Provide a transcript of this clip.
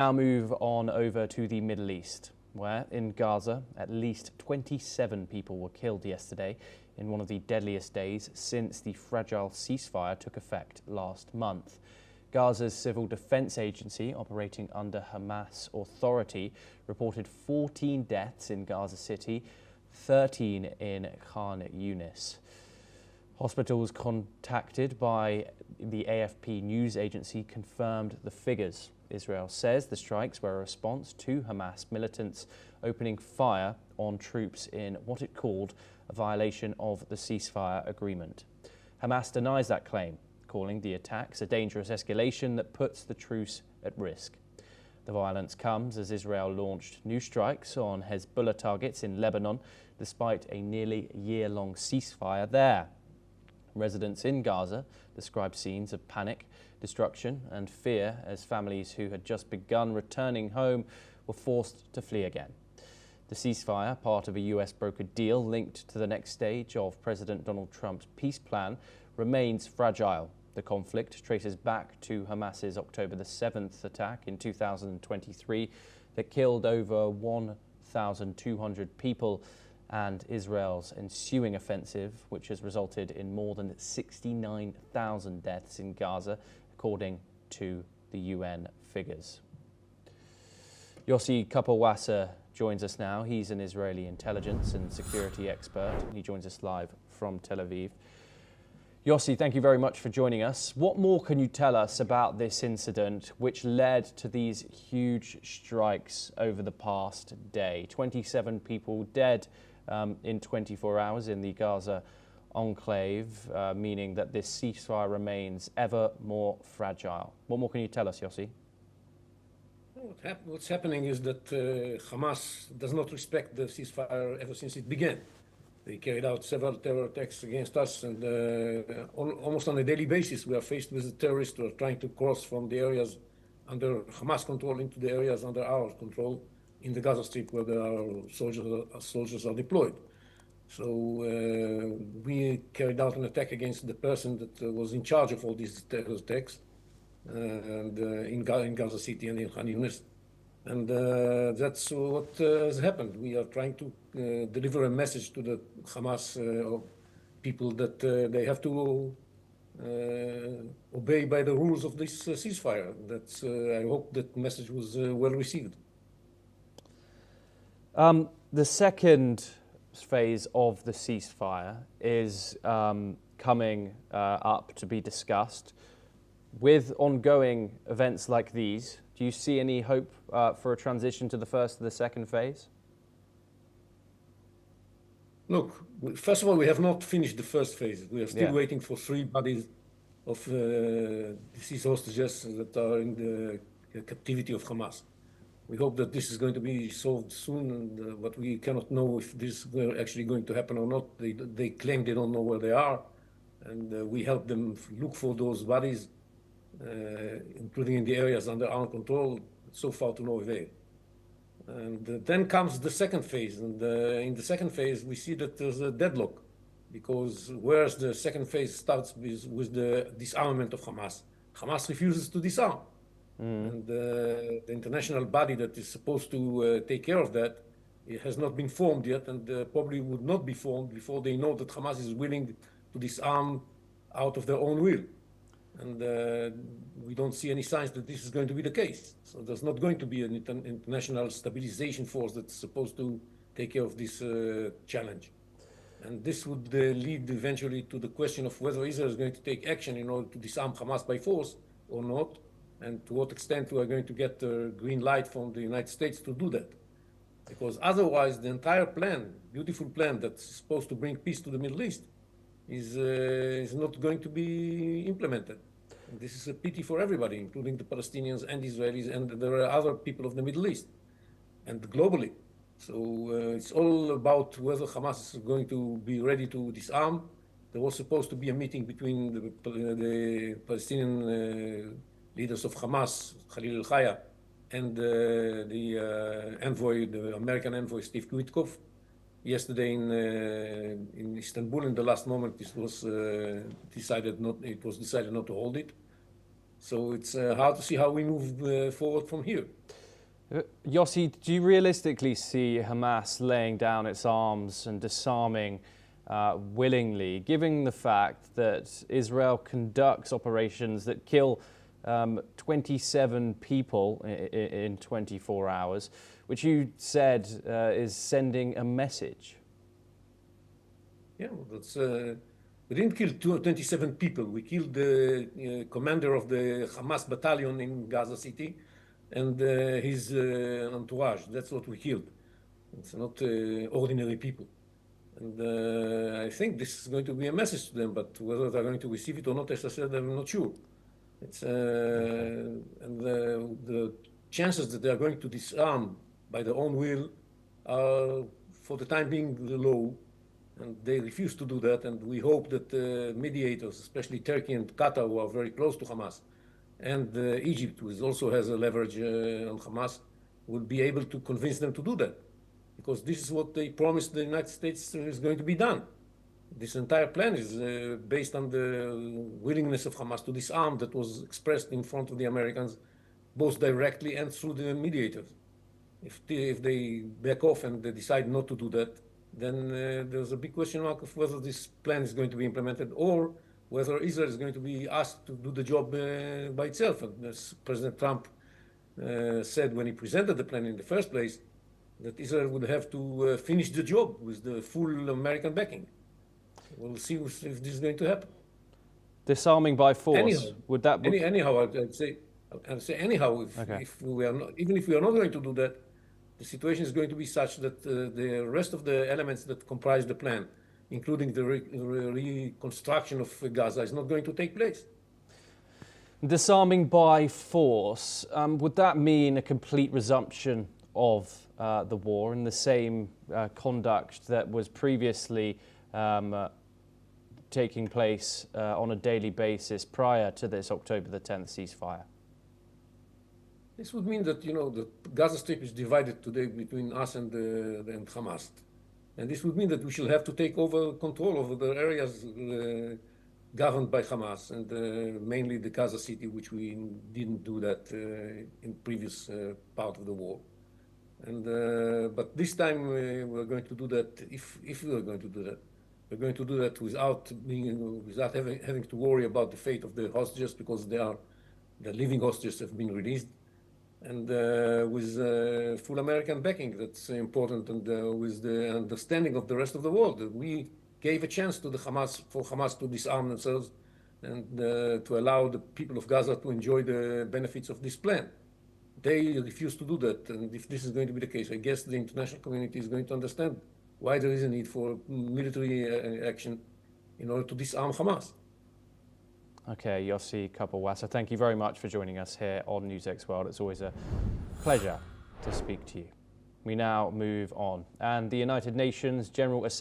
Now move on over to the Middle East, where in Gaza, at least 27 people were killed yesterday in one of the deadliest days since the fragile ceasefire took effect last month. Gaza's civil defense agency, operating under Hamas authority, reported 14 deaths in Gaza City, 13 in Khan Yunis. Hospitals contacted by the AFP news agency confirmed the figures. Israel says the strikes were a response to Hamas militants opening fire on troops in what it called a violation of the ceasefire agreement. Hamas denies that claim, calling the attacks a dangerous escalation that puts the truce at risk. The violence comes as Israel launched new strikes on Hezbollah targets in Lebanon, despite a nearly year-long ceasefire there. Residents in Gaza described scenes of panic, destruction and fear as families who had just begun returning home were forced to flee again. The ceasefire, part of a US brokered deal linked to the next stage of President Donald Trump's peace plan, remains fragile. The conflict traces back to Hamas's October the 7th attack in 2023 that killed over 1,200 people and Israel's ensuing offensive, which has resulted in more than 69,000 deaths in Gaza, according to the UN figures. Yossi Kapowasa joins us now. He's an Israeli intelligence and security expert. He joins us live from Tel Aviv. Yossi, thank you very much for joining us. What more can you tell us about this incident which led to these huge strikes over the past day? 27 people dead in 24 hours in the Gaza enclave, meaning that this ceasefire remains ever more fragile. What more can you tell us, Yossi? What's happening is that Hamas does not respect the ceasefire ever since it began. They carried out several terror attacks against us, and almost on a daily basis we are faced with terrorists who are trying to cross from the areas under Hamas control into the areas under our control in the Gaza Strip, where our soldiers are deployed. So we carried out an attack against the person that was in charge of all these terror attacks and in Gaza City and in Khan Yunis. And that's what has happened. We are trying to deliver a message to the Hamas people that they have to obey by the rules of this ceasefire. That's, I hope that message was well received. The second phase of the ceasefire is coming up to be discussed. With ongoing events like these, do you see any hope for a transition to the first to the second phase? Look, first of all, we have not finished the first phase. We are still waiting for 3 bodies of deceased hostages that are in the captivity of Hamas. We hope that this is going to be solved soon, and but we cannot know if this is actually going to happen or not. They claim they don't know where they are, and we help them look for those bodies, including in the areas under our control, so far to no avail. And then comes the second phase, and in the second phase we see that there's a deadlock, because whereas the second phase starts with the disarmament of Hamas, Hamas refuses to disarm. And the international body that is supposed to take care of that, it has not been formed yet, and probably would not be formed before they know that Hamas is willing to disarm out of their own will. And we don't see any signs that this is going to be the case. So there's not going to be an international stabilization force that's supposed to take care of this challenge. And this would lead eventually to the question of whether Israel is going to take action in order to disarm Hamas by force or not, and to what extent we are going to get the green light from the United States to do that. Because otherwise the entire plan, beautiful plan that's supposed to bring peace to the Middle East, is not going to be implemented. And this is a pity for everybody, including the Palestinians and Israelis, and there are other people of the Middle East and globally. So it's all about whether Hamas is going to be ready to disarm. There was supposed to be a meeting between the Palestinian leaders of Hamas, Khalil al-Khaya, and the envoy, the American envoy, Steve Witkoff. Yesterday in Istanbul, in the last moment, this was decided not to hold it. So it's hard to see how we move forward from here. Yossi, do you realistically see Hamas laying down its arms and disarming willingly, given the fact that Israel conducts operations that kill 27 people in 24 hours, which you said is sending a message? Yeah, that's, we didn't kill 27 people. We killed the commander of the Hamas battalion in Gaza City and his entourage. That's what we killed. It's not ordinary people. And I think this is going to be a message to them, but whether they're going to receive it or not, as I said, I'm not sure. It's, and the chances that they are going to disarm by their own will are, for the time being, low. And they refuse to do that, and we hope that mediators, especially Turkey and Qatar, who are very close to Hamas, and Egypt, who also has a leverage on Hamas, will be able to convince them to do that. Because this is what they promised the United States is going to be done. This entire plan is based on the willingness of Hamas to disarm that was expressed in front of the Americans, both directly and through the mediators. If they back off and they decide not to do that, then there's a big question mark of whether this plan is going to be implemented or whether Israel is going to be asked to do the job by itself. And as President Trump said when he presented the plan in the first place, that Israel would have to finish the job with the full American backing. We'll see if this is going to happen. Disarming by force, anyhow, would that be... Anyhow, I'd say anyhow, if we are not, even if we are not going to do that, the situation is going to be such that the rest of the elements that comprise the plan, including the reconstruction of Gaza, is not going to take place. Disarming by force, would that mean a complete resumption of the war in the same conduct that was previously taking place on a daily basis prior to this October the 10th ceasefire? This would mean that, the Gaza Strip is divided today between us and Hamas. And this would mean that we shall have to take over control over the areas governed by Hamas, and mainly the Gaza City, which we didn't do that in previous part of the war. And but this time we're going to do that, if we are going to do that. We're going to do that without having to worry about the fate of the hostages, because the living hostages have been released. And with full American backing, that's important, and with the understanding of the rest of the world, that we gave a chance to for Hamas to disarm themselves and to allow the people of Gaza to enjoy the benefits of this plan. They refuse to do that, and if this is going to be the case, I guess the international community is going to understand why there is a need for military action in order to disarm Hamas. Okay, Yossi Kapelwasser, thank you very much for joining us here on NewsX World. It's always a pleasure to speak to you. We now move on, and the United Nations General Assembly